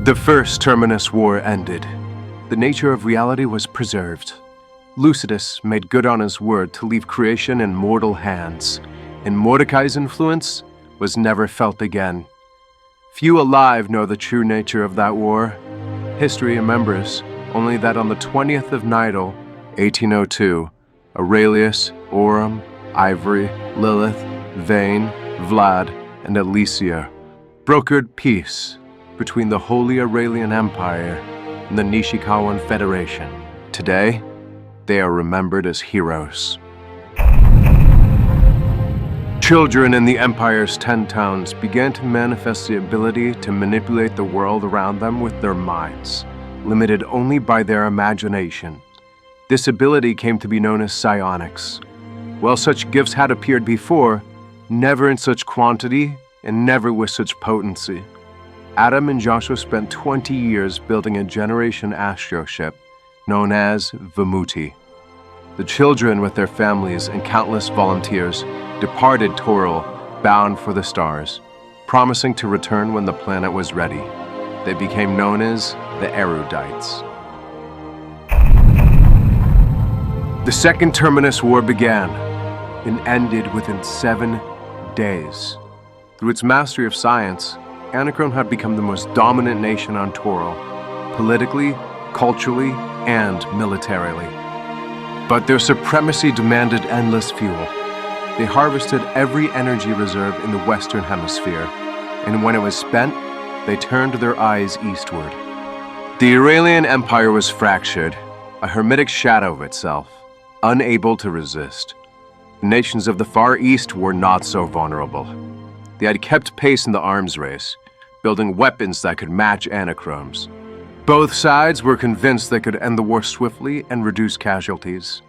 The first Terminus War ended. The nature of reality was preserved. Lucidus made good on his word to leave creation in mortal hands, and Mordecai's influence was never felt again. Few alive know the true nature of that war. History remembers only that on the 20th of Nidal, 1802, Aurelius, Orem, Ivory, Lilith, Vane, Vlad, and Alicia brokered peace between the Holy Aurelian Empire and the Nishikawan Federation. Today, they are remembered as heroes. Children in the Empire's 10 towns began to manifest the ability to manipulate the world around them with their minds, limited only by their imagination. This ability came to be known as psionics. While such gifts had appeared before, never in such quantity and never with such potency. Adam and Joshua spent 20 years building a generation astroship known as Vimuti. The children with their families and countless volunteers departed Toril, bound for the stars, promising to return when the planet was ready. They became known as the Erudites. The Second Terminus War began and ended within 7 days. Through its mastery of science, Anachrone had become the most dominant nation on Toril, politically, culturally, and militarily. But their supremacy demanded endless fuel. They harvested every energy reserve in the Western Hemisphere, and when it was spent, they turned their eyes eastward. The Aurelian Empire was fractured, a hermetic shadow of itself, unable to resist. The nations of the Far East were not so vulnerable. They had kept pace in the arms race, building weapons that could match Anachrone's. Both sides were convinced they could end the war swiftly and reduce casualties.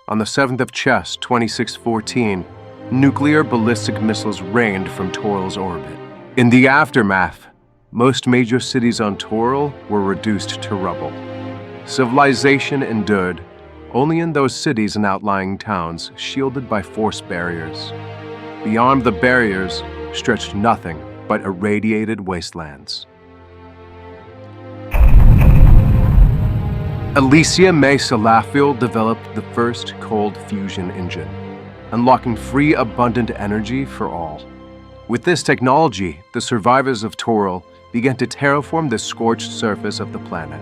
On the 7th of Chess, 2614, nuclear ballistic missiles rained from Toril's orbit. In the aftermath, most major cities on Toril were reduced to rubble. Civilization endured only in those cities and outlying towns shielded by force barriers. Beyond the barriers stretched nothing but irradiated wastelands. Alicia May Salafiel developed the first cold fusion engine, unlocking free, abundant energy for all. With this technology, the survivors of Toril began to terraform the scorched surface of the planet.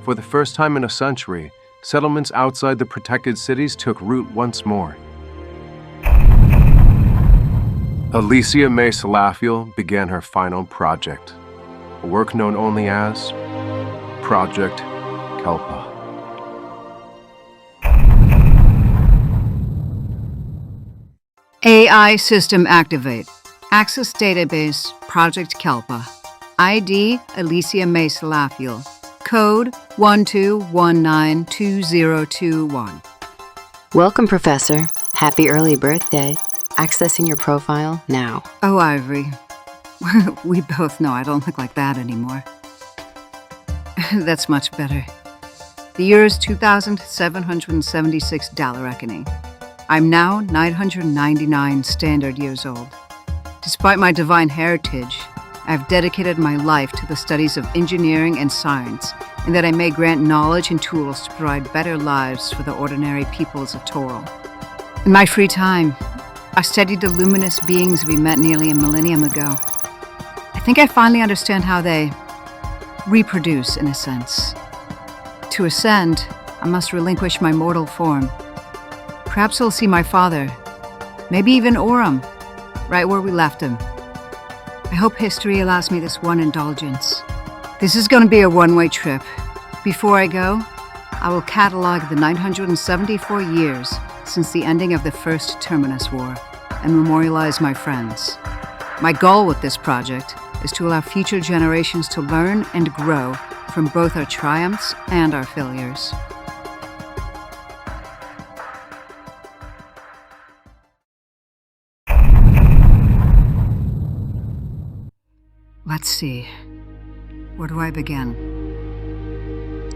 For the first time in a century, settlements outside the protected cities took root once more. Alicia May Salafiel began her final project, a work known only as Project Kelpa. AI system activate. Access database Project Kelpa. ID Alicia May Salafiel. Code 12192021. Welcome, Professor. Happy early birthday. Accessing your profile now. Oh, Ivory. We both know I don't look like that anymore. That's much better. The year is 2,776 dollar reckoning. I'm now 999 standard years old. Despite my divine heritage, I've dedicated my life to the studies of engineering and science, and that I may grant knowledge and tools to provide better lives for the ordinary peoples of Toril. In my free time, I studied the luminous beings we met nearly a millennium ago. I think I finally understand how they reproduce, in a sense. To ascend, I must relinquish my mortal form. Perhaps I'll see my father, maybe even Orem, right where we left him. I hope history allows me this one indulgence. This is going to be a one-way trip. Before I go, I will catalog the 974 years since the ending of the First Terminus War and memorialize my friends. My goal with this project is to allow future generations to learn and grow from both our triumphs and our failures. Let's see. Where do I begin?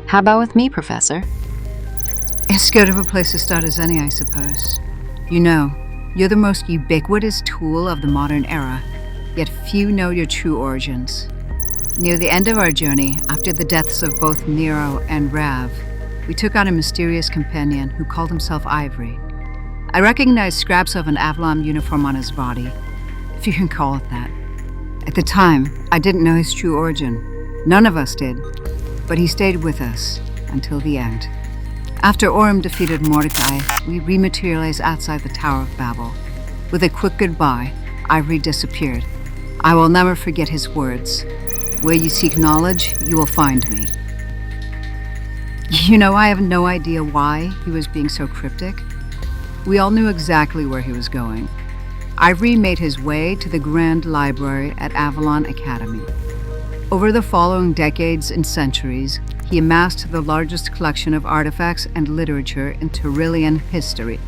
How about with me, Professor? As good of a place to start as any, I suppose. You know, you're the most ubiquitous tool of the modern era, yet few know your true origins. Near the end of our journey, after the deaths of both Nero and Rav, we took on a mysterious companion who called himself Ivory. I recognized scraps of an Avalon uniform on his body, if you can call it that. At the time, I didn't know his true origin. None of us did, but he stayed with us until the end. After Orm defeated Mordecai, we rematerialized outside the Tower of Babel. With a quick goodbye, Ivory disappeared. I will never forget his words. Where you seek knowledge, you will find me. You know, I have no idea why he was being so cryptic. We all knew exactly where he was going. Ivory made his way to the Grand Library at Avalon Academy. Over the following decades and centuries, he amassed the largest collection of artifacts and literature in Tyrillian history.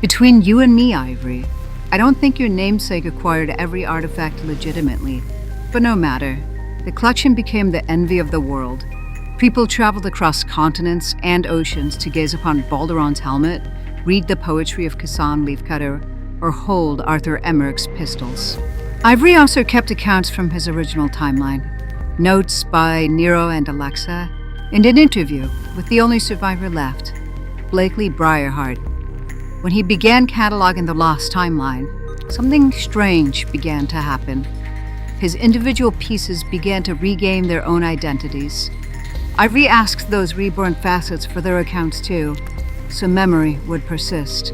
Between you and me, Ivory, I don't think your namesake acquired every artifact legitimately, but no matter. The collection became the envy of the world. People traveled across continents and oceans to gaze upon Balderon's helmet, read the poetry of Kassan Leafcutter, or hold Arthur Emmerich's pistols. Ivory also kept accounts from his original timeline, notes by Nero and Alexa, and an interview with the only survivor left, Blakely Briarheart. When he began cataloging the lost timeline, something strange began to happen. His individual pieces began to regain their own identities. Ivory asked those reborn facets for their accounts too, so memory would persist.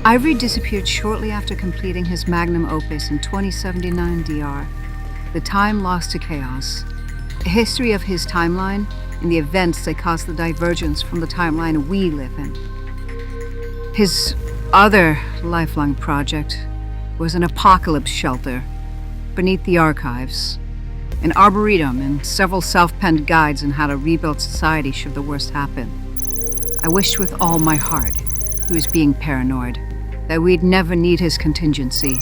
Ivory disappeared shortly after completing his magnum opus in 2079 DR, The Time Lost to Chaos, a history of his timeline and the events that caused the divergence from the timeline we live in. His other lifelong project was an apocalypse shelter beneath the archives, an arboretum and several self-penned guides on how to rebuild society should the worst happen. I wished with all my heart he was being paranoid, that we'd never need his contingency.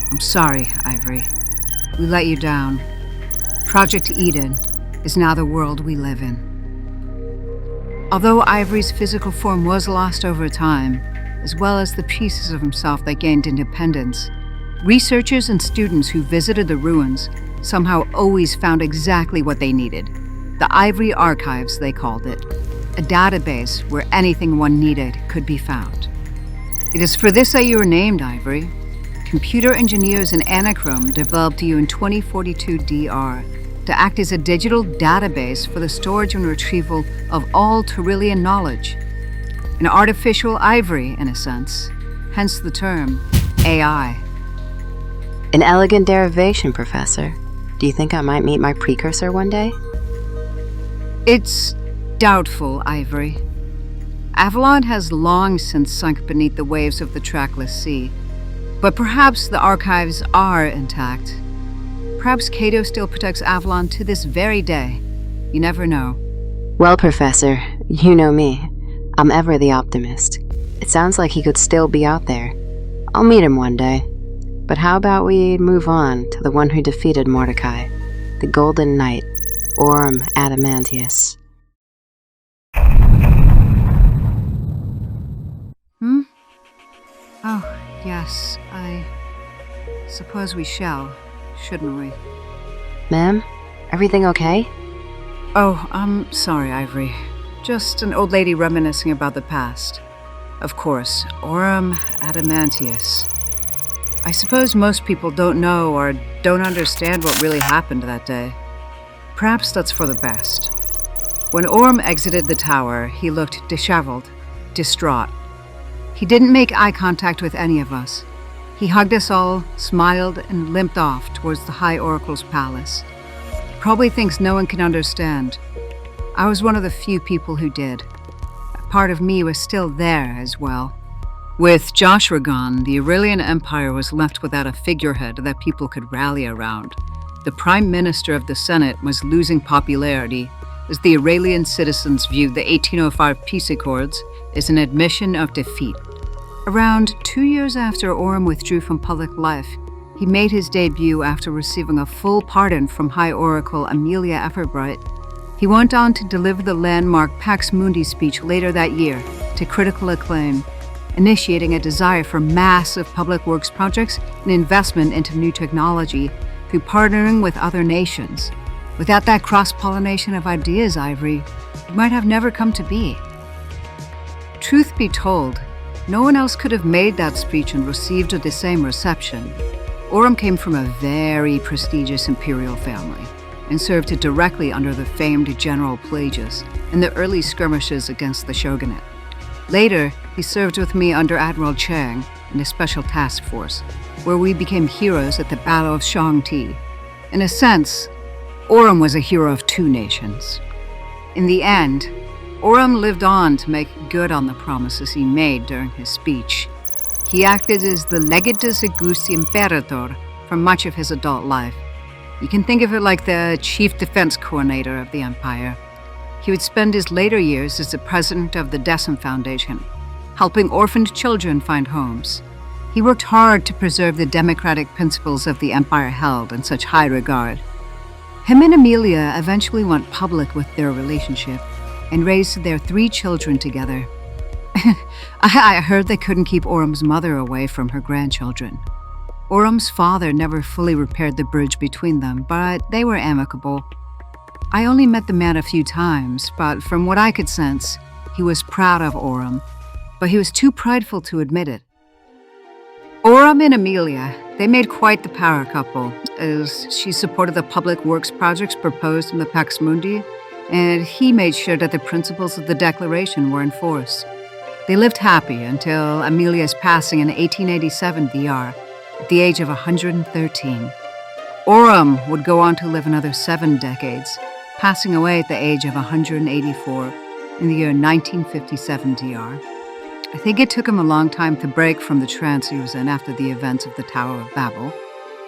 I'm sorry, Ivory. We let you down. Project Eden is now the world we live in. Although Ivory's physical form was lost over time, as well as the pieces of himself that gained independence, researchers and students who visited the ruins somehow always found exactly what they needed. The Ivory Archives, they called it, a database where anything one needed could be found. It is for this that you were named, Ivory. Computer engineers in Anachrome developed you in 2042 DR to act as a digital database for the storage and retrieval of all Tyrillian knowledge. An artificial ivory, in a sense, hence the term AI. An elegant derivation, Professor. Do you think I might meet my precursor one day? It's doubtful, Ivory. Avalon has long since sunk beneath the waves of the trackless sea, but perhaps the archives are intact. Perhaps Cato still protects Avalon to this very day. You never know. Well, Professor, you know me. I'm ever the optimist. It sounds like he could still be out there. I'll meet him one day. But how about we move on to the one who defeated Mordecai, the Golden Knight, Orm Adamantius. Oh, yes, I suppose we shall, shouldn't we? Ma'am, everything okay? Oh, I'm sorry, Ivory. Just an old lady reminiscing about the past. Of course, Orm Adamantius. I suppose most people don't know or don't understand what really happened that day. Perhaps that's for the best. When Orm exited the tower, he looked disheveled, distraught. He didn't make eye contact with any of us. He hugged us all, smiled, and limped off towards the High Oracle's palace. He probably thinks no one can understand. I was one of the few people who did. A part of me was still there as well. With Joshua gone, the Aurelian Empire was left without a figurehead that people could rally around. The Prime Minister of the Senate was losing popularity as the Aurelian citizens viewed the 1805 peace accords as an admission of defeat. Around 2 years after Orm withdrew from public life, he made his debut after receiving a full pardon from High Oracle Amelia Everbright. He went on to deliver the landmark Pax Mundi speech later that year to critical acclaim, initiating a desire for massive public works projects and investment into new technology through partnering with other nations. Without that cross-pollination of ideas, Ivory, it might have never come to be. Truth be told, no one else could have made that speech and received the same reception. Orem came from a very prestigious imperial family and served directly under the famed General Pelagius in the early skirmishes against the shogunate. Later, he served with me under Admiral Chang in a special task force, where we became heroes at the Battle of Shangti. In a sense, Orem was a hero of two nations. In the end, Orem lived on to make good on the promises he made during his speech. He acted as the Legatus Augusti Imperator for much of his adult life. You can think of it like the chief defense coordinator of the empire. He would spend his later years as the president of the Decim Foundation, helping orphaned children find homes. He worked hard to preserve the democratic principles of the empire held in such high regard. Him and Amelia eventually went public with their relationship and raised their 3 children together. I heard they couldn't keep Orem's mother away from her grandchildren. Orem's father never fully repaired the bridge between them, but they were amicable. I only met the man a few times, but from what I could sense, he was proud of Orem, but he was too prideful to admit it. Orem and Amelia, they made quite the power couple, as she supported the public works projects proposed in the Pax Mundi, and he made sure that the principles of the Declaration were enforced. They lived happy until Amelia's passing in 1887 VR, at the age of 113. Orem would go on to live another 7 decades, passing away at the age of 184 in the year 1957 DR. I think it took him a long time to break from the trance he was in after the events of the Tower of Babel.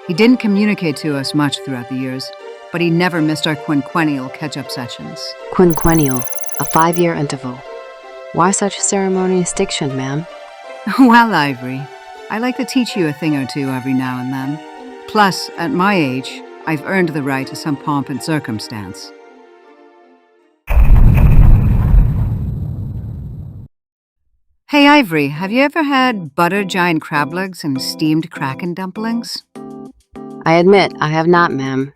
He didn't communicate to us much throughout the years, but he never missed our quinquennial catch-up sessions. Quinquennial, a 5-year interval. Why such ceremonious diction, ma'am? Well, Ivory, I like to teach you a thing or two every now and then. Plus, at my age, I've earned the right to some pomp and circumstance. Hey, Ivory, have you ever had buttered giant crab legs and steamed kraken dumplings? I admit I have not, ma'am.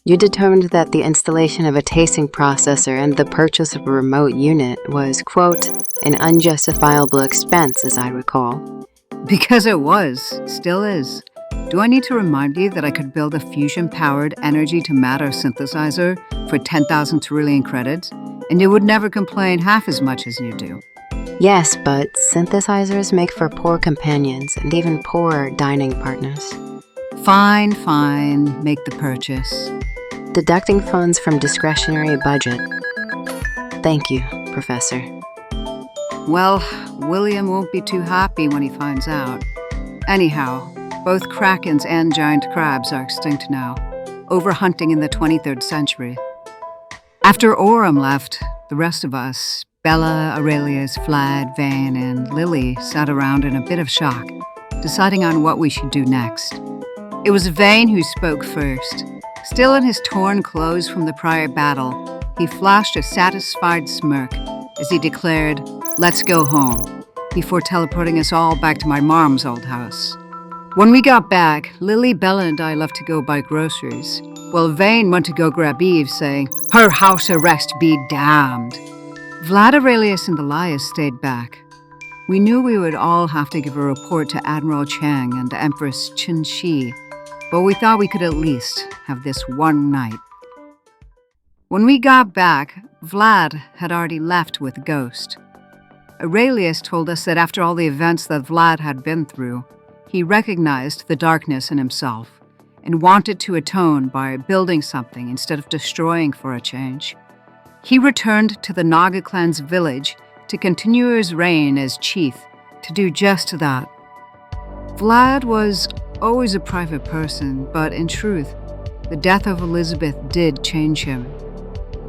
You determined that the installation of a tasting processor and the purchase of a remote unit was, quote, an unjustifiable expense, as I recall. Because it was, still is. Do I need to remind you that I could build a fusion-powered energy-to-matter synthesizer for 10,000 trillion credits, and it would never complain half as much as you do? Yes, but synthesizers make for poor companions and even poorer dining partners. Fine, make the purchase. Deducting funds from discretionary budget. Thank you, Professor. Well, William won't be too happy when he finds out. Anyhow, both krakens and giant crabs are extinct now, overhunting in the 23rd century. After Orem left, the rest of us, Bella, Aurelius, Vlad, Vane, and Lily, sat around in a bit of shock, deciding on what we should do next. It was Vane who spoke first. Still in his torn clothes from the prior battle, he flashed a satisfied smirk as he declared, "Let's go home," before teleporting us all back to my mom's old house. When we got back, Lily, Bella, and I left to go buy groceries, while Vane went to go grab Eve, saying, "Her house arrest be damned." Vlad, Aurelius, and Elias stayed back. We knew we would all have to give a report to Admiral Chang and Empress Qin Shi, but we thought we could at least have this one night. When we got back, Vlad had already left with Ghost. Aurelius told us that after all the events that Vlad had been through, he recognized the darkness in himself and wanted to atone by building something instead of destroying for a change. He returned to the Naga clan's village to continue his reign as chief, to do just that. Vlad was always a private person, but in truth, the death of Elizabeth did change him.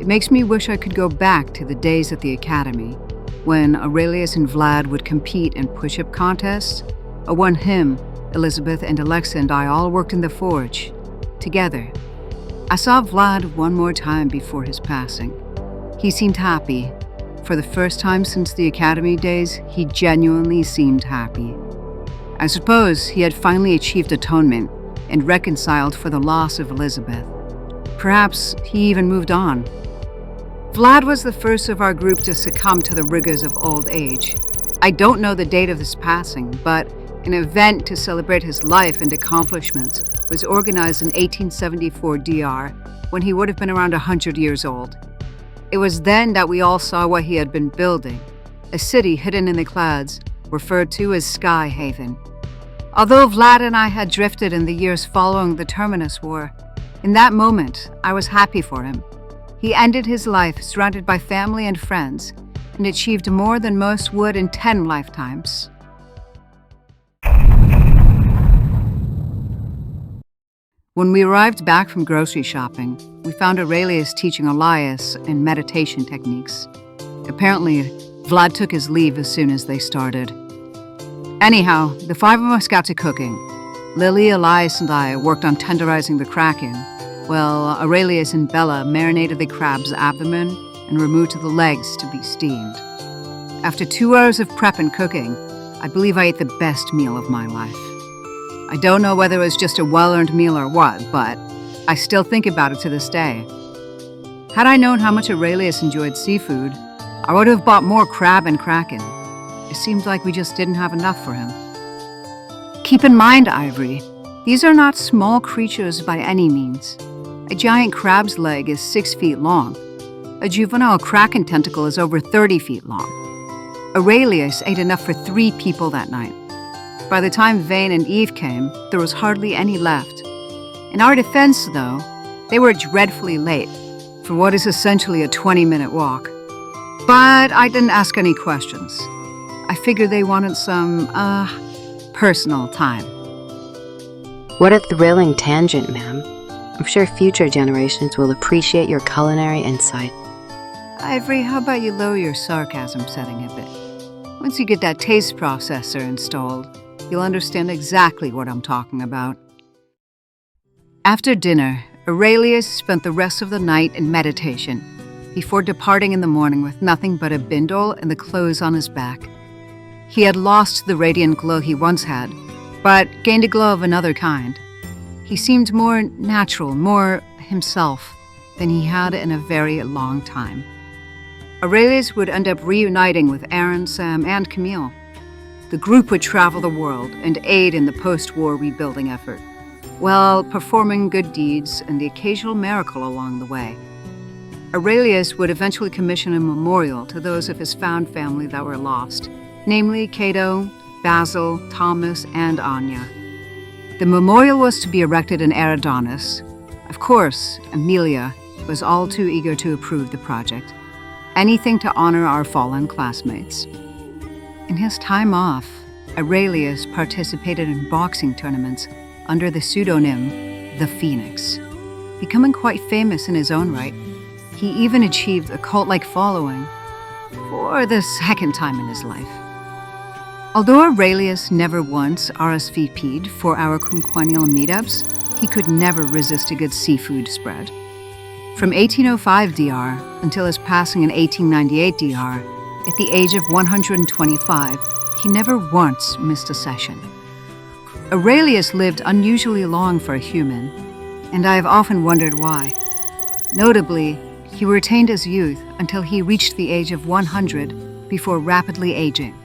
It makes me wish I could go back to the days at the academy, when Aurelius and Vlad would compete in push-up contests, or when him, Elizabeth, and Alexa and I all worked in the forge, together. I saw Vlad one more time before his passing. He seemed happy. For the first time since the academy days, he genuinely seemed happy. I suppose he had finally achieved atonement, and reconciled for the loss of Elizabeth. Perhaps he even moved on. Vlad was the first of our group to succumb to the rigors of old age. I don't know the date of his passing, but an event to celebrate his life and accomplishments was organized in 1874 DR, when he would have been around 100 years old. It was then that we all saw what he had been building, a city hidden in the clouds, referred to as Sky Haven. Although Vlad and I had drifted in the years following the Terminus War, in that moment, I was happy for him. He ended his life surrounded by family and friends, and achieved more than most would in 10 lifetimes. When we arrived back from grocery shopping, we found Aurelius teaching Elias in meditation techniques. Apparently, Vlad took his leave as soon as they started. Anyhow, the 5 of us got to cooking. Lily, Elias, and I worked on tenderizing the kraken, while Aurelius and Bella marinated the crab's abdomen and removed the legs to be steamed. After 2 hours of prep and cooking, I believe I ate the best meal of my life. I don't know whether it was just a well-earned meal or what, but I still think about it to this day. Had I known how much Aurelius enjoyed seafood, I would have bought more crab and kraken. It seemed like we just didn't have enough for him. Keep in mind, Ivory, these are not small creatures by any means. A giant crab's leg is 6 feet long. A juvenile kraken tentacle is over 30 feet long. Aurelius ate enough for 3 people that night. By the time Vane and Eve came, there was hardly any left. In our defense, though, they were dreadfully late for what is essentially a 20-minute walk. But I didn't ask any questions. I figured they wanted some, personal time. What a thrilling tangent, ma'am. I'm sure future generations will appreciate your culinary insight. Ivory, how about you lower your sarcasm setting a bit? Once you get that taste processor installed, you'll understand exactly what I'm talking about. After dinner, Aurelius spent the rest of the night in meditation, before departing in the morning with nothing but a bindle and the clothes on his back. He had lost the radiant glow he once had, but gained a glow of another kind. He seemed more natural, more himself, than he had in a very long time. Aurelius would end up reuniting with Aaron, Sam, and Camille. The group would travel the world and aid in the post-war rebuilding effort, while performing good deeds and the occasional miracle along the way. Aurelius would eventually commission a memorial to those of his found family that were lost, namely Cato, Basil, Thomas, and Anya. The memorial was to be erected in Eridanus. Of course, Amelia was all too eager to approve the project. Anything to honor our fallen classmates. In his time off, Aurelius participated in boxing tournaments under the pseudonym The Phoenix, becoming quite famous in his own right. He even achieved a cult-like following for the second time in his life. Although Aurelius never once RSVP'd for our quinquennial meetups, he could never resist a good seafood spread. From 1805 DR until his passing in 1898 DR, at the age of 125, he never once missed a session. Aurelius lived unusually long for a human, and I have often wondered why. Notably, he retained his youth until he reached the age of 100 before rapidly aging.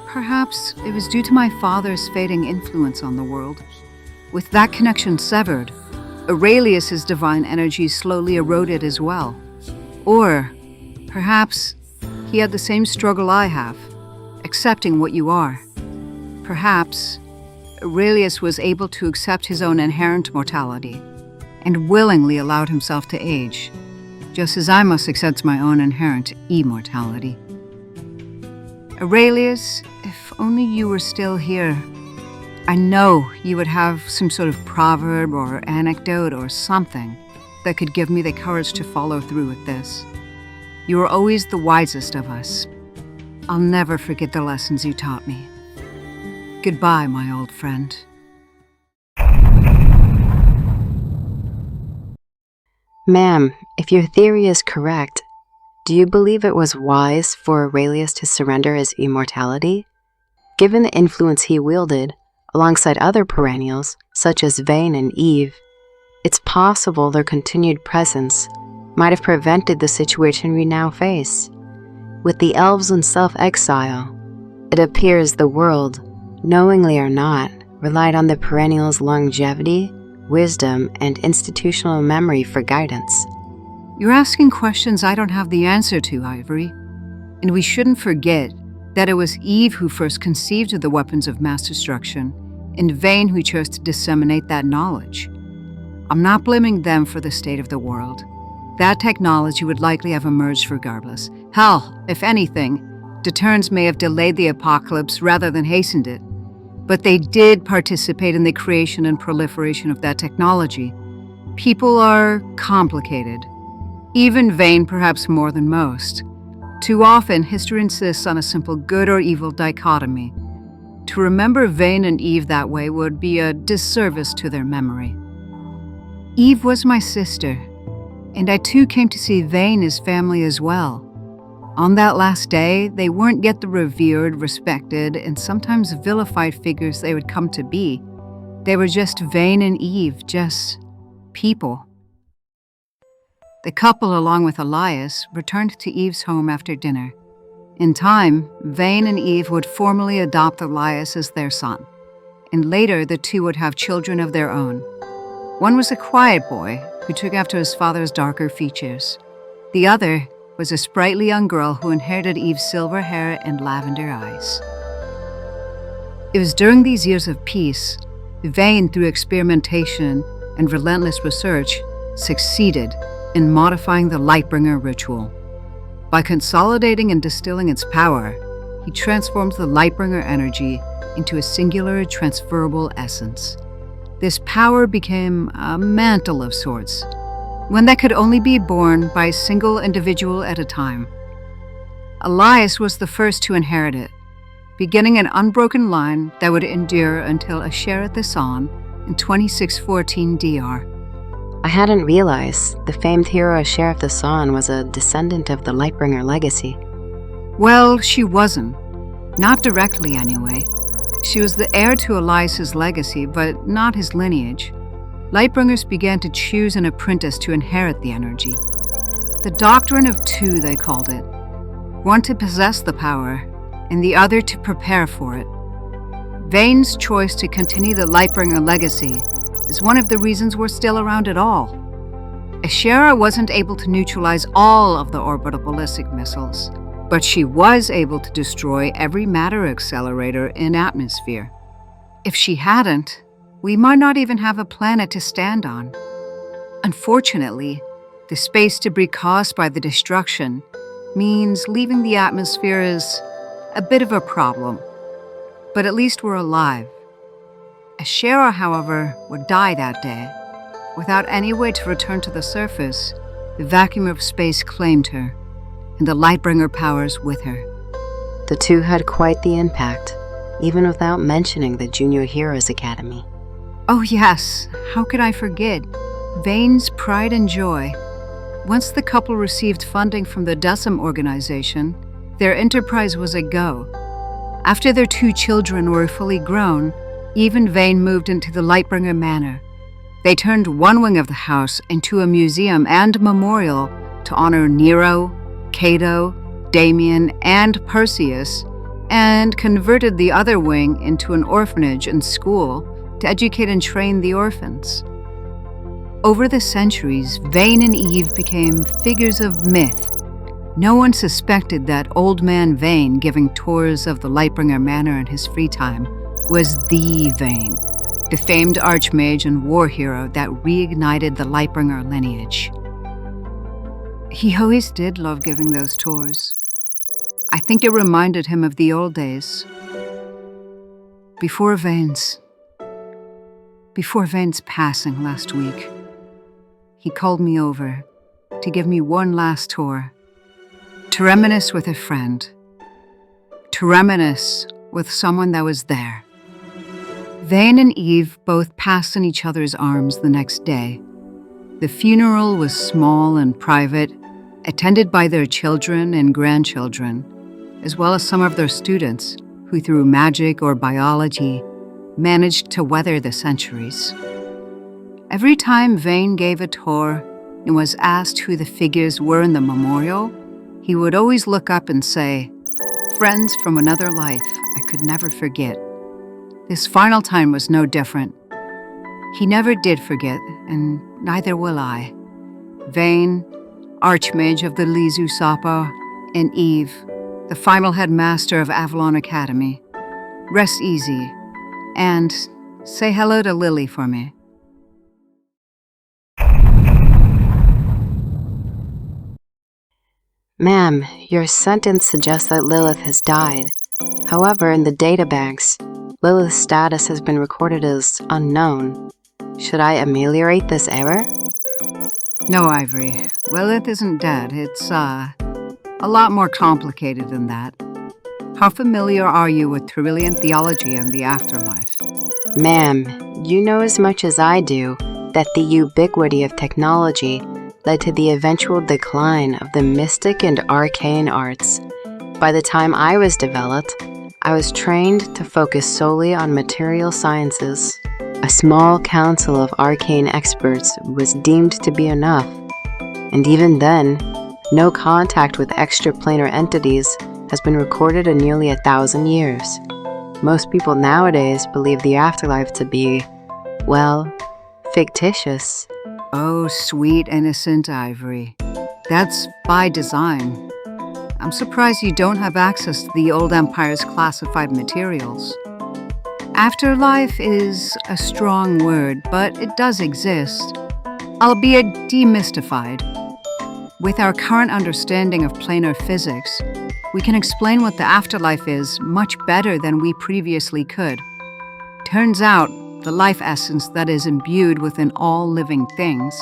Perhaps it was due to my father's fading influence on the world. With that connection severed, Aurelius's divine energy slowly eroded as well. Or perhaps he had the same struggle I have, accepting what you are. Perhaps Aurelius was able to accept his own inherent mortality and willingly allowed himself to age, just as I must accept my own inherent immortality. Aurelius, if only you were still here, I know you would have some sort of proverb or anecdote or something that could give me the courage to follow through with this. You were always the wisest of us. I'll never forget the lessons you taught me. Goodbye, my old friend. Ma'am, if your theory is correct, do you believe it was wise for Aurelius to surrender his immortality? Given the influence he wielded, alongside other perennials, such as Vane and Eve, it's possible their continued presence might have prevented the situation we now face. With the elves in self-exile, it appears the world, knowingly or not, relied on the perennials' longevity, wisdom, and institutional memory for guidance. You're asking questions I don't have the answer to, Ivory. And we shouldn't forget that it was Eve who first conceived of the weapons of mass destruction, and Vane who chose to disseminate that knowledge. I'm not blaming them for the state of the world. That technology would likely have emerged regardless. Hell, if anything, deterrence may have delayed the apocalypse rather than hastened it. But they did participate in the creation and proliferation of that technology. People are complicated. Even Vane, perhaps more than most. Too often, history insists on a simple good or evil dichotomy. To remember Vane and Eve that way would be a disservice to their memory. Eve was my sister, and I too came to see Vane as family as well. On that last day, they weren't yet the revered, respected, and sometimes vilified figures they would come to be. They were just Vane and Eve, just people. The couple, along with Elias, returned to Eve's home after dinner. In time, Vane and Eve would formally adopt Elias as their son, and later the two would have children of their own. One was a quiet boy who took after his father's darker features. The other was a sprightly young girl who inherited Eve's silver hair and lavender eyes. It was during these years of peace, Vane, through experimentation and relentless research, succeeded in modifying the Lightbringer ritual. By consolidating and distilling its power, he transformed the Lightbringer energy into a singular, transferable essence. This power became a mantle of sorts, one that could only be borne by a single individual at a time. Elias was the first to inherit it, beginning an unbroken line that would endure until Asheret the Son in 2614 DR. I hadn't realized the famed hero Sheriff the Son was a descendant of the Lightbringer legacy. Well, she wasn't. Not directly, anyway. She was the heir to Elias's legacy, but not his lineage. Lightbringers began to choose an apprentice to inherit the energy. The Doctrine of Two, they called it. One to possess the power, and the other to prepare for it. Vane's choice to continue the Lightbringer legacy is one of the reasons we're still around at all. Ashera wasn't able to neutralize all of the orbital ballistic missiles, but she was able to destroy every matter accelerator in atmosphere. If she hadn't, we might not even have a planet to stand on. Unfortunately, the space debris caused by the destruction means leaving the atmosphere is a bit of a problem. But at least we're alive. Ashera, however, would die that day. Without any way to return to the surface, the vacuum of space claimed her, and the Lightbringer powers with her. The two had quite the impact, even without mentioning the Junior Heroes Academy. Oh yes, how could I forget? Vane's pride and joy. Once the couple received funding from the Decim organization, their enterprise was a go. After their two children were fully grown, Eve and Vane moved into the Lightbringer Manor. They turned one wing of the house into a museum and memorial to honor Nero, Cato, Damien, and Perseus, and converted the other wing into an orphanage and school to educate and train the orphans. Over the centuries, Vane and Eve became figures of myth. No one suspected that old man Vane giving tours of the Lightbringer Manor in his free time was the Vane, the famed archmage and war hero that reignited the Lightbringer lineage. He always did love giving those tours. I think it reminded him of the old days. Before Vane's passing last week, he called me over to give me one last tour, to reminisce with a friend, to reminisce with someone that was there. Vane and Eve both passed in each other's arms the next day. The funeral was small and private, attended by their children and grandchildren, as well as some of their students who, through magic or biology, managed to weather the centuries. Every time Vane gave a tour and was asked who the figures were in the memorial, he would always look up and say, "Friends from another life I could never forget." This final time was no different. He never did forget, and neither will I. Vane, Archmage of the Lizu Sapa, and Eve, the final headmaster of Avalon Academy. Rest easy, and say hello to Lily for me. Ma'am, your sentence suggests that Lilith has died. However, in the databanks, Lilith's status has been recorded as unknown. Should I ameliorate this error? No, Ivory. Lilith isn't dead. It's, a lot more complicated than that. How familiar are you with Trillian theology and the afterlife? Ma'am, you know as much as I do that the ubiquity of technology led to the eventual decline of the mystic and arcane arts. By the time I was developed, I was trained to focus solely on material sciences. A small council of arcane experts was deemed to be enough, and even then, no contact with extraplanar entities has been recorded in nearly 1,000 years. Most people nowadays believe the afterlife to be, well, fictitious. Oh, sweet, innocent Ivory. That's by design. I'm surprised you don't have access to the Old Empire's classified materials. Afterlife is a strong word, but it does exist, albeit demystified. With our current understanding of planar physics, we can explain what the afterlife is much better than we previously could. Turns out, the life essence that is imbued within all living things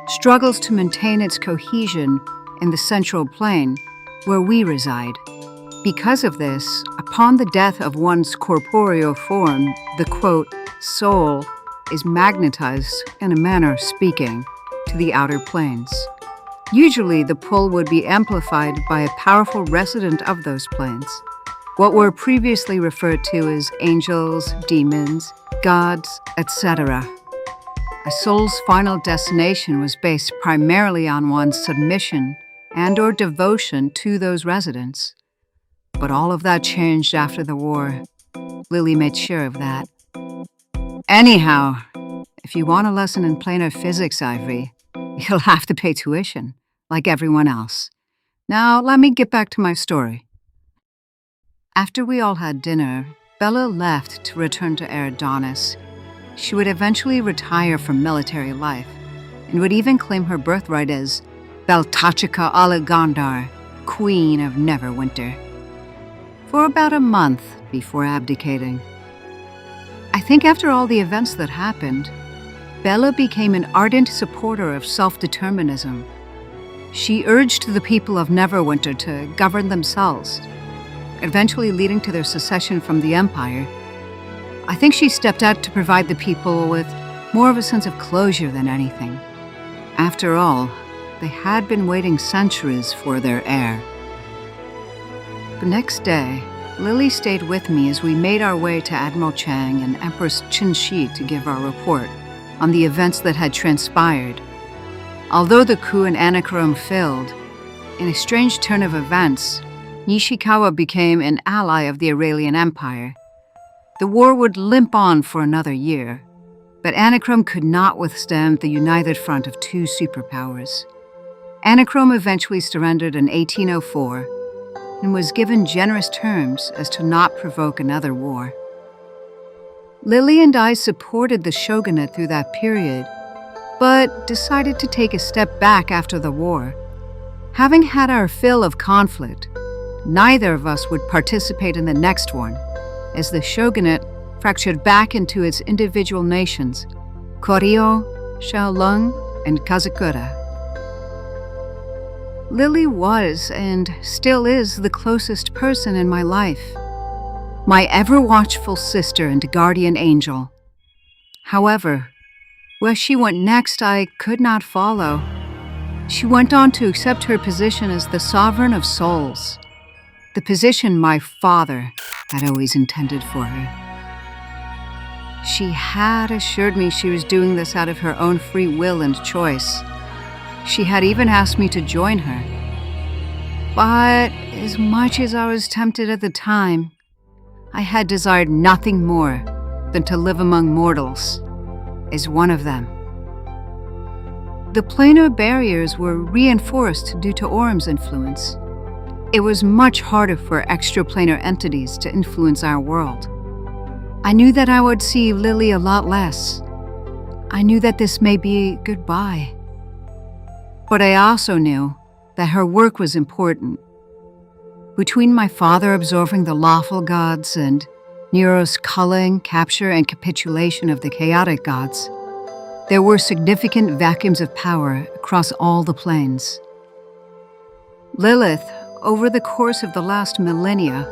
struggles to maintain its cohesion in the central plane where we reside. Because of this, upon the death of one's corporeal form, the quote, soul is magnetized, in a manner of speaking, to the outer planes. Usually, the pull would be amplified by a powerful resident of those planes, what were previously referred to as angels, demons, gods, etc. A soul's final destination was based primarily on one's submission and/or devotion to those residents. But all of that changed after the war. Lily made sure of that. Anyhow, if you want a lesson in planar physics, Ivory, you'll have to pay tuition, like everyone else. Now, let me get back to my story. After we all had dinner, Bella left to return to Eridonis. She would eventually retire from military life, and would even claim her birthright as Beltachika Aligandar, Queen of Neverwinter, for about a month before abdicating. I think after all the events that happened, Bella became an ardent supporter of self-determinism. She urged the people of Neverwinter to govern themselves, eventually leading to their secession from the Empire. I think she stepped out to provide the people with more of a sense of closure than anything. After all, they had been waiting centuries for their heir. The next day, Lily stayed with me as we made our way to Admiral Chang and Empress Qinshi to give our report on the events that had transpired. Although the coup in Anachrome failed, in a strange turn of events, Nishikawa became an ally of the Aurelian Empire. The war would limp on for another year, but Anachrome could not withstand the united front of two superpowers. Anachrome eventually surrendered in 1804 and was given generous terms as to not provoke another war. Lily and I supported the shogunate through that period, but decided to take a step back after the war. Having had our fill of conflict, neither of us would participate in the next one, as the shogunate fractured back into its individual nations, Koryo, Shaolong, and Kazakura. Lily was, and still is, the closest person in my life. My ever-watchful sister and guardian angel. However, where she went next I could not follow. She went on to accept her position as the sovereign of souls, the position my father had always intended for her. She had assured me she was doing this out of her own free will and choice. She had even asked me to join her. But as much as I was tempted at the time, I had desired nothing more than to live among mortals as one of them. The planar barriers were reinforced due to Orm's influence. It was much harder for extraplanar entities to influence our world. I knew that I would see Lily a lot less. I knew that this may be goodbye. But I also knew that her work was important. Between my father absorbing the lawful gods and Nero's culling, capture, and capitulation of the chaotic gods, there were significant vacuums of power across all the planes. Lilith, over the course of the last millennia,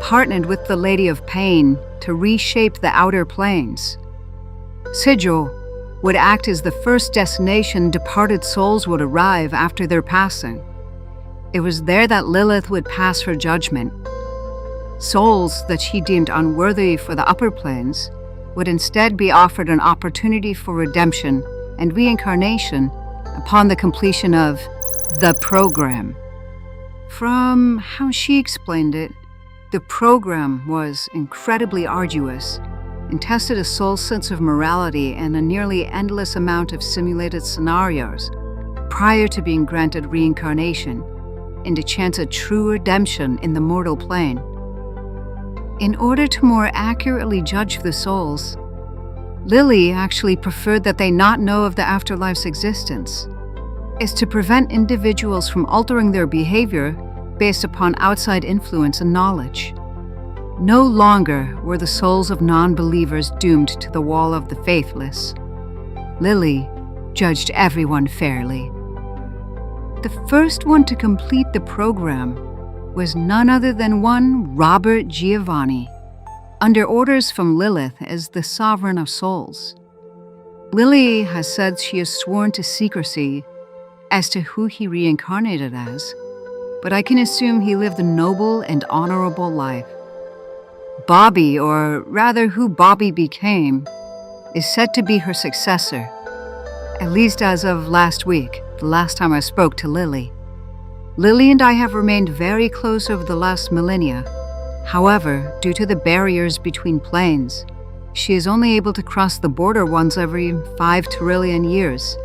partnered with the Lady of Pain to reshape the outer planes. Sigil would act as the first destination departed souls would arrive after their passing. It was there that Lilith would pass her judgment. Souls that she deemed unworthy for the upper planes would instead be offered an opportunity for redemption and reincarnation upon the completion of the program. From how she explained it, the program was incredibly arduous and tested a soul's sense of morality and a nearly endless amount of simulated scenarios prior to being granted reincarnation and a chance at true redemption in the mortal plane. In order to more accurately judge the souls, Lily actually preferred that they not know of the afterlife's existence, is to prevent individuals from altering their behavior based upon outside influence and knowledge. No longer were the souls of non-believers doomed to the wall of the faithless. Lily judged everyone fairly. The first one to complete the program was none other than one Robert Giovanni, under orders from Lilith as the sovereign of souls. Lily has said she has sworn to secrecy as to who he reincarnated as, but I can assume he lived a noble and honorable life. Bobby, or rather who Bobby became, is said to be her successor, at least as of last week, the last time I spoke to Lily. Lily and I have remained very close over the last millennia. However, due to the barriers between planes, she is only able to cross the border once every 5 trillion years.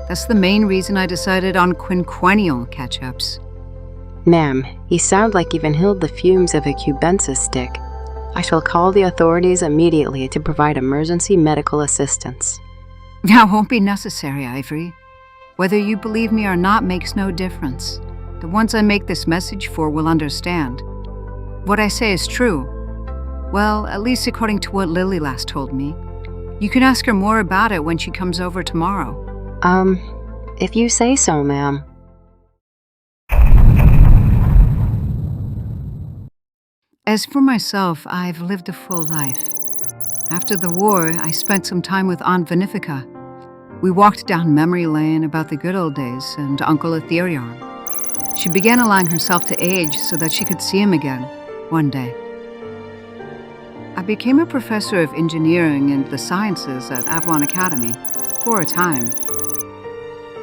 That's the main reason I decided on quinquennial catch-ups. Ma'am, you sound like you've inhaled the fumes of a cubensis stick. I shall call the authorities immediately to provide emergency medical assistance. That won't be necessary, Ivory. Whether you believe me or not makes no difference. The ones I make this message for will understand. What I say is true. Well, at least according to what Lily last told me. You can ask her more about it when she comes over tomorrow. If you say so, ma'am. As for myself, I've lived a full life. After the war, I spent some time with Aunt Vinifica. We walked down memory lane about the good old days and Uncle Etherion. She began allowing herself to age so that she could see him again, one day. I became a professor of engineering and the sciences at Avalon Academy, for a time.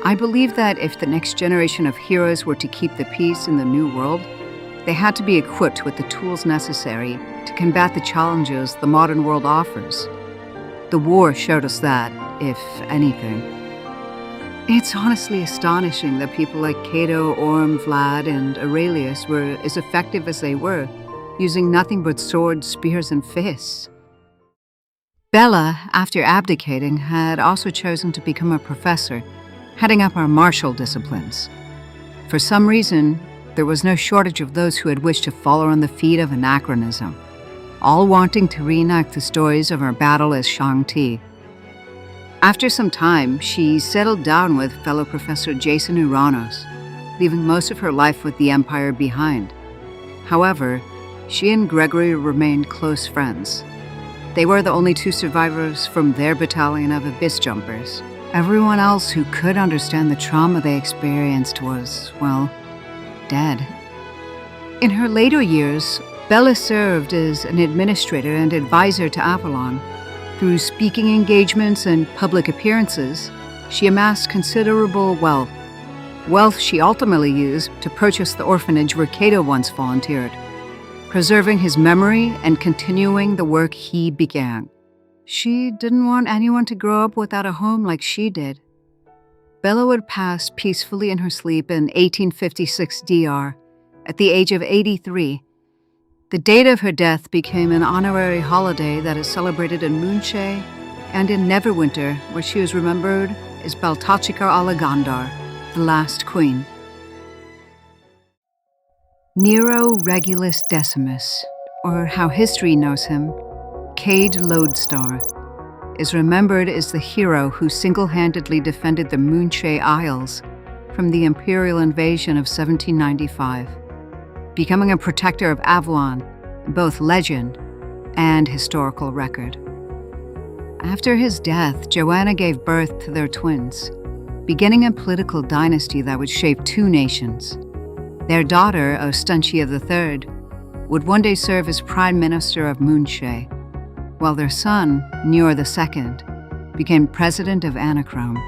I believe that if the next generation of heroes were to keep the peace in the new world, they had to be equipped with the tools necessary to combat the challenges the modern world offers. The war showed us that, if anything. It's honestly astonishing that people like Cato, Orm, Vlad, and Aurelius were as effective as they were, using nothing but swords, spears, and fists. Bella, after abdicating, had also chosen to become a professor, heading up our martial disciplines. For some reason, there was no shortage of those who had wished to follow on the feet of anachronism, all wanting to reenact the stories of our battle as Shang-Ti. After some time, she settled down with fellow Professor Jason Uranos, leaving most of her life with the Empire behind. However, she and Gregory remained close friends. They were the only two survivors from their battalion of abyss jumpers. Everyone else who could understand the trauma they experienced was, well, dead. In her later years, Bella served as an administrator and advisor to Avalon. Through speaking engagements and public appearances, she amassed considerable wealth she ultimately used to purchase the orphanage where Cato once volunteered, preserving his memory and continuing the work he began. She didn't want anyone to grow up without a home like she did. Bella would pass peacefully in her sleep in 1856 DR at the age of 83. The date of her death became an honorary holiday that is celebrated in Moonshay and in Neverwinter, where she is remembered as Beltachikar Alagandar, the last queen. Nero Regulus Decimus, or how history knows him, Cade Lodestar, is remembered as the hero who single-handedly defended the Moonshay Isles from the imperial invasion of 1795, becoming a protector of Avalon in both legend and historical record. After his death, Joanna gave birth to their twins, beginning a political dynasty that would shape two nations. Their daughter, Ostuncia III, would one day serve as Prime Minister of Moonshay, while their son, Nior II, became President of Anachrome.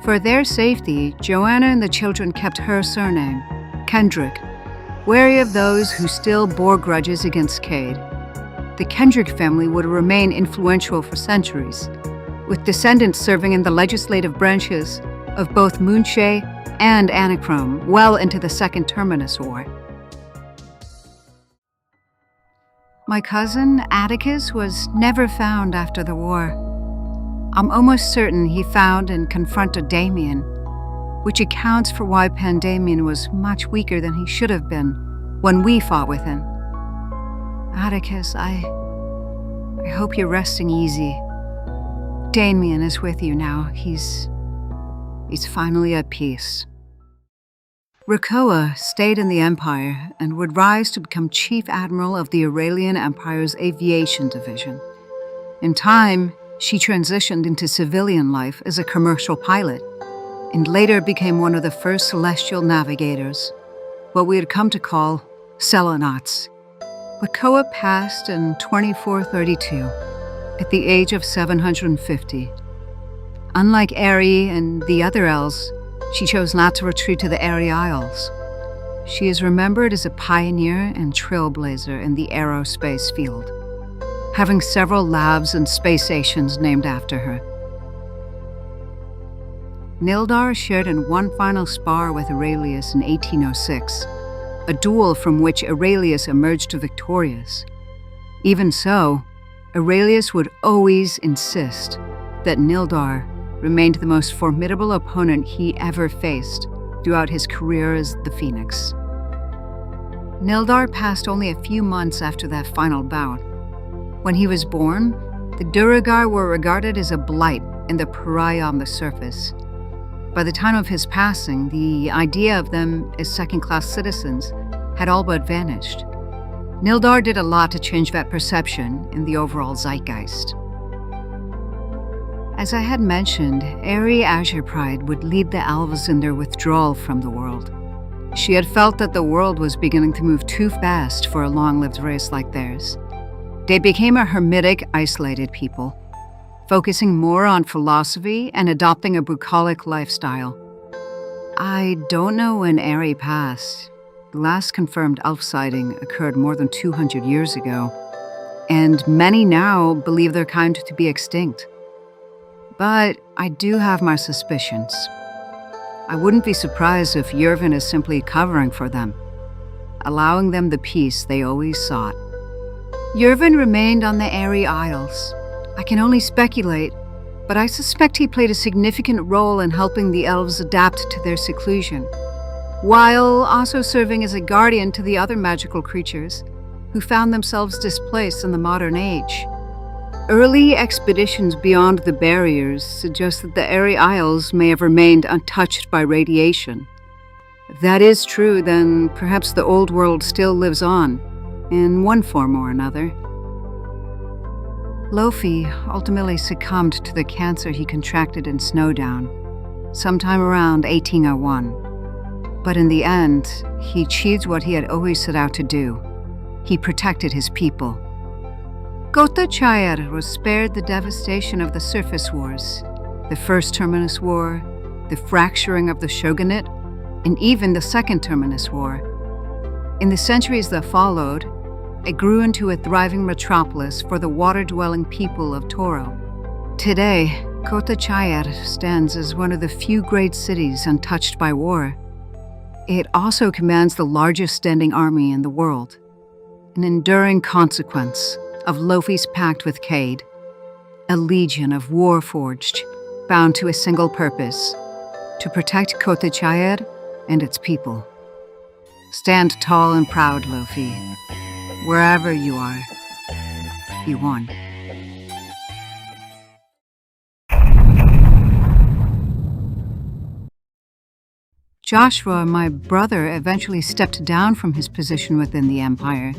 For their safety, Joanna and the children kept her surname, Kendrick, wary of those who still bore grudges against Cade. The Kendrick family would remain influential for centuries, with descendants serving in the legislative branches of both Moonshay and Anachrome well into the Second Terminus War. My cousin, Atticus, was never found after the war. I'm almost certain he found and confronted Damien, which accounts for why Pandemian was much weaker than he should have been when we fought with him. Atticus, I hope you're resting easy. Damien is with you now. He's finally at peace. Rakoa stayed in the Empire and would rise to become Chief Admiral of the Aurelian Empire's Aviation Division. In time, she transitioned into civilian life as a commercial pilot, and later became one of the first celestial navigators, what we had come to call Selonauts. Rakoa passed in 2432, at the age of 750. Unlike Eri and the other elves, she chose not to retreat to the Eri Isles. She is remembered as a pioneer and trailblazer in the aerospace field, having several labs and space stations named after her. Nildar shared in one final spar with Aurelius in 1806, a duel from which Aurelius emerged victorious. Even so, Aurelius would always insist that Nildar remained the most formidable opponent he ever faced throughout his career as the Phoenix. Nildar passed only a few months after that final bout. When he was born, the Duergar were regarded as a blight and the pariah on the surface. By the time of his passing, the idea of them as second-class citizens had all but vanished. Nildar did a lot to change that perception in the overall zeitgeist. As I had mentioned, Eri Azure Pride would lead the elves in their withdrawal from the world. She had felt that the world was beginning to move too fast for a long-lived race like theirs. They became a hermetic, isolated people, focusing more on philosophy and adopting a bucolic lifestyle. I don't know when Eri passed. The last confirmed elf sighting occurred more than 200 years ago, and many now believe their kind to be extinct. But I do have my suspicions. I wouldn't be surprised if Yervin is simply covering for them, allowing them the peace they always sought. Yervin remained on the Eri Isles. I can only speculate, but I suspect he played a significant role in helping the elves adapt to their seclusion, while also serving as a guardian to the other magical creatures who found themselves displaced in the modern age. Early expeditions beyond the barriers suggest that the Eri Isles may have remained untouched by radiation. If that is true, then perhaps the old world still lives on, in one form or another. Lofi ultimately succumbed to the cancer he contracted in Snowdown, sometime around 1801. But in the end, he achieved what he had always set out to do. He protected his people. Kota Chayar was spared the devastation of the surface wars, the First Terminus War, the fracturing of the shogunate, and even the Second Terminus War. In the centuries that followed, it grew into a thriving metropolis for the water-dwelling people of Toro. Today, Kota Chayar stands as one of the few great cities untouched by war. It also commands the largest standing army in the world, an enduring consequence of Lofi's pact with Cade, a legion of warforged, bound to a single purpose, to protect Kota Chayar and its people. Stand tall and proud, Lofi. Wherever you are, you won. Joshua, my brother, eventually stepped down from his position within the Empire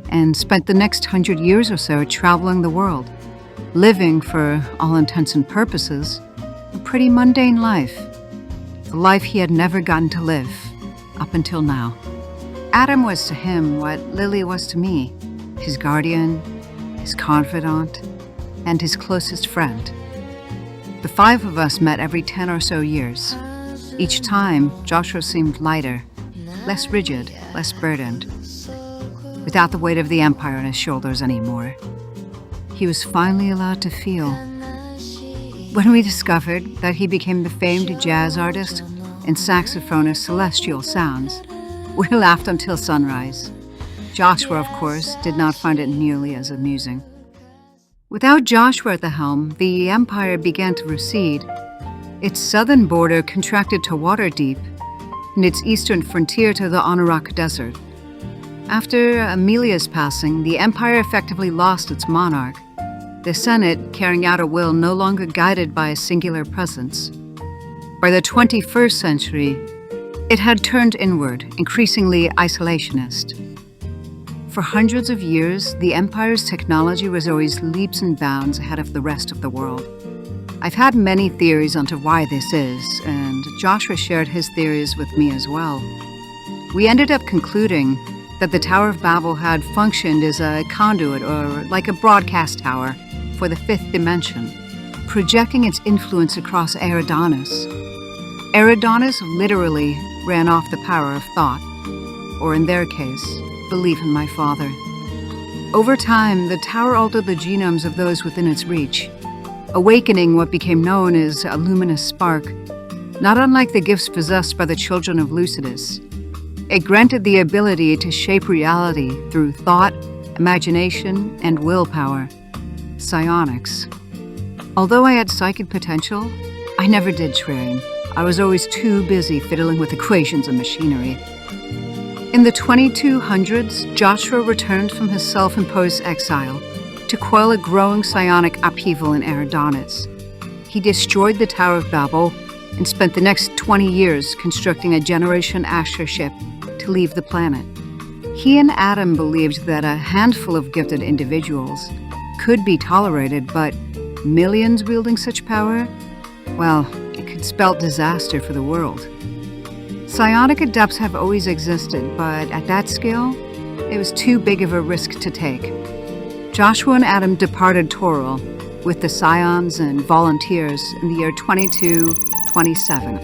and spent the next 100 years or so traveling the world, living, for all intents and purposes, a pretty mundane life. The life he had never gotten to live, up until now. Adam was to him what Lily was to me, his guardian, his confidant, and his closest friend. The five of us met every 10 or so years. Each time, Joshua seemed lighter, less rigid, less burdened, without the weight of the Empire on his shoulders anymore. He was finally allowed to feel. When we discovered that he became the famed jazz artist and saxophonist Celestial Sounds, we laughed until sunrise. Joshua, of course, did not find it nearly as amusing. Without Joshua at the helm, the Empire began to recede. Its southern border contracted to Waterdeep, and its eastern frontier to the Anorak Desert. After Amelia's passing, the Empire effectively lost its monarch, the Senate carrying out a will no longer guided by a singular presence. By the 21st century, it had turned inward, increasingly isolationist. For hundreds of years, the Empire's technology was always leaps and bounds ahead of the rest of the world. I've had many theories onto why this is, and Joshua shared his theories with me as well. We ended up concluding that the Tower of Babel had functioned as a conduit, or like a broadcast tower, for the fifth dimension, projecting its influence across Eridanos. Eridanos literally ran off the power of thought, or in their case, belief in my father. Over time, the tower altered the genomes of those within its reach, awakening what became known as a luminous spark, not unlike the gifts possessed by the children of Lucidus. It granted the ability to shape reality through thought, imagination, and willpower. Psionics. Although I had psychic potential, I never did train. I was always too busy fiddling with equations and machinery. In the 2200s, Joshua returned from his self-imposed exile to quell a growing psionic upheaval in Eridanos. He destroyed the Tower of Babel and spent the next 20 years constructing a Generation Asher ship to leave the planet. He and Adam believed that a handful of gifted individuals could be tolerated, but millions wielding such power? Well, it could spell disaster for the world. Psionic adepts have always existed, but at that scale, it was too big of a risk to take. Joshua and Adam departed Toro with the Scions and Volunteers in the year 2227.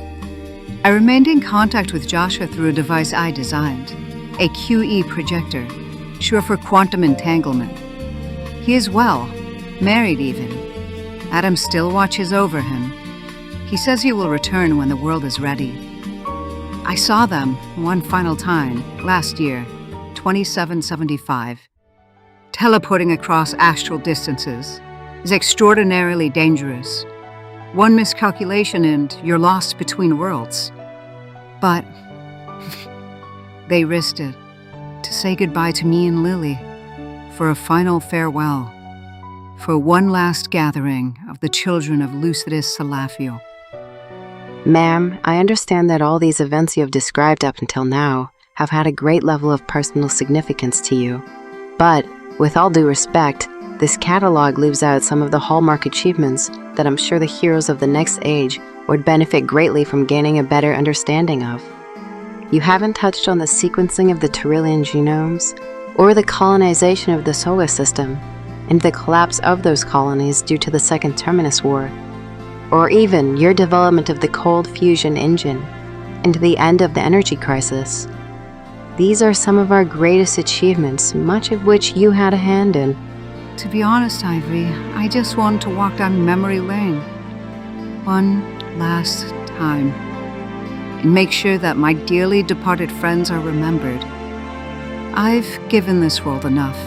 I remained in contact with Joshua through a device I designed, a QE projector, short for quantum entanglement. He is well, married even. Adam still watches over him. He says he will return when the world is ready. I saw them one final time last year, 2775. Teleporting across astral distances is extraordinarily dangerous. One miscalculation and you're lost between worlds. But they risked it to say goodbye to me and Lily, for a final farewell, for one last gathering of the children of Lucidus Salafio. Ma'am, I understand that all these events you have described up until now have had a great level of personal significance to you. But, with all due respect, this catalog leaves out some of the hallmark achievements that I'm sure the heroes of the next age would benefit greatly from gaining a better understanding of. You haven't touched on the sequencing of the Tyrillian genomes, or the colonization of the solar system, and the collapse of those colonies due to the Second Terminus War, or even your development of the cold fusion engine and the end of the energy crisis. These are some of our greatest achievements, much of which you had a hand in. To be honest, Ivory, I just want to walk down memory lane. One last time. And make sure that my dearly departed friends are remembered. I've given this world enough.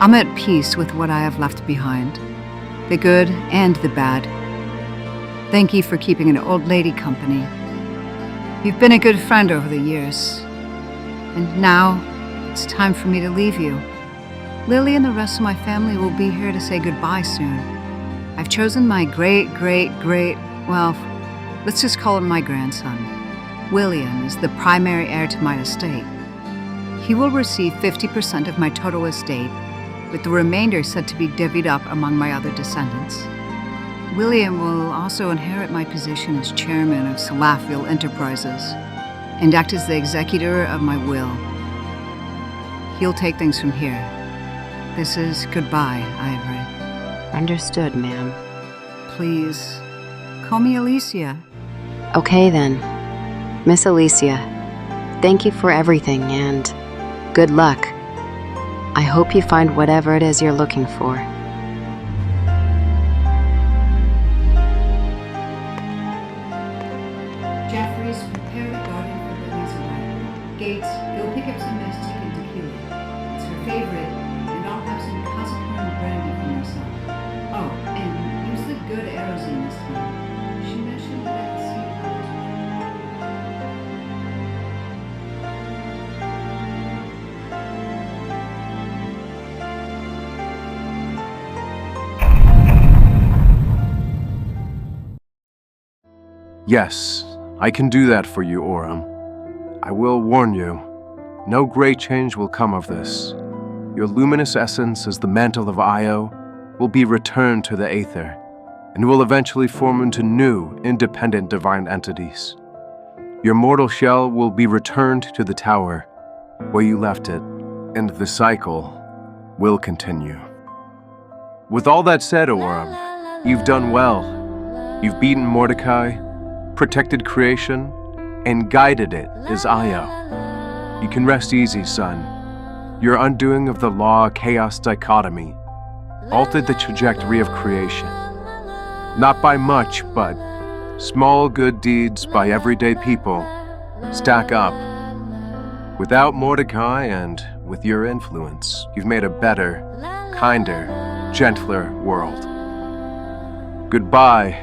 I'm at peace with what I have left behind. The good and the bad. Thank you for keeping an old lady company. You've been a good friend over the years. And now, it's time for me to leave you. Lily and the rest of my family will be here to say goodbye soon. I've chosen my well, let's just call him my grandson. William is the primary heir to my estate. He will receive 50% of my total estate, with the remainder said to be divvied up among my other descendants. William will also inherit my position as chairman of Salafville Enterprises and act as the executor of my will. He'll take things from here. This is goodbye, Ivory. Understood, ma'am. Please, call me Alicia. Okay then. Miss Alicia, thank you for everything and good luck. I hope you find whatever it is you're looking for. Jeffries, prepare the garden for Lily's arrival. Gates, go pick up some nice chicken tequila. It's her favorite, and I'll have some Casapone brandy for myself. Oh, and use the good Aerosine this time. She mentioned that the sea Yes, I can do that for you, Oram. I will warn you, no great change will come of this. Your luminous essence as the mantle of Io will be returned to the Aether, and will eventually form into new, independent divine entities. Your mortal shell will be returned to the tower, where you left it, and the cycle will continue. With all that said, Oram, you've done well. You've beaten Mordecai, protected creation, and guided it as Io. You can rest easy, son. Your undoing of the law-chaos dichotomy altered the trajectory of creation. Not by much, but small good deeds by everyday people stack up. Without Mordecai and with your influence, you've made a better, kinder, gentler world. Goodbye,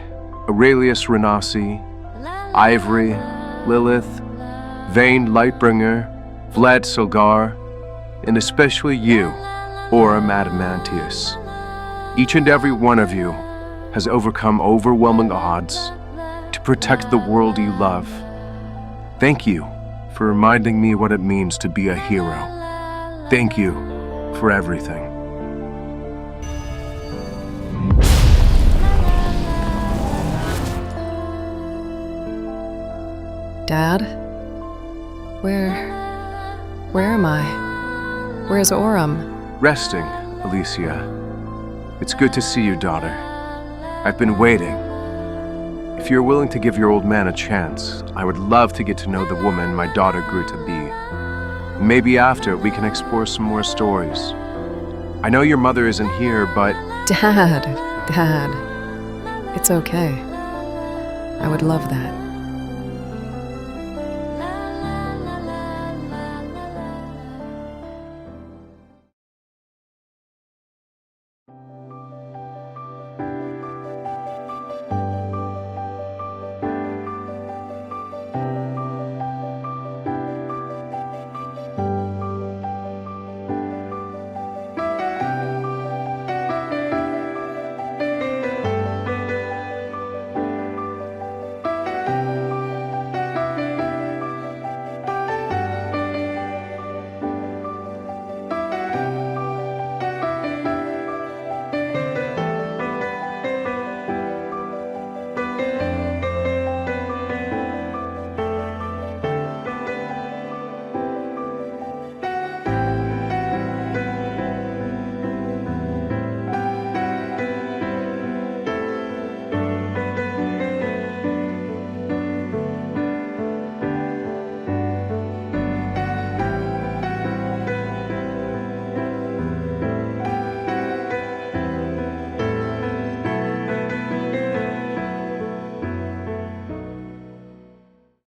Aurelius Renassi, Ivory, Lilith, Vane Lightbringer, Vlad Silgar, and especially you, Aura Madamantius. Each and every one of you has overcome overwhelming odds to protect the world you love. Thank you for reminding me what it means to be a hero. Thank you for everything. Dad? Where am I? Where's Oram? Resting, Alicia. It's good to see you, daughter. I've been waiting. If you're willing to give your old man a chance, I would love to get to know the woman my daughter grew to be. Maybe after, we can explore some more stories. I know your mother isn't here, but... Dad. It's okay. I would love that.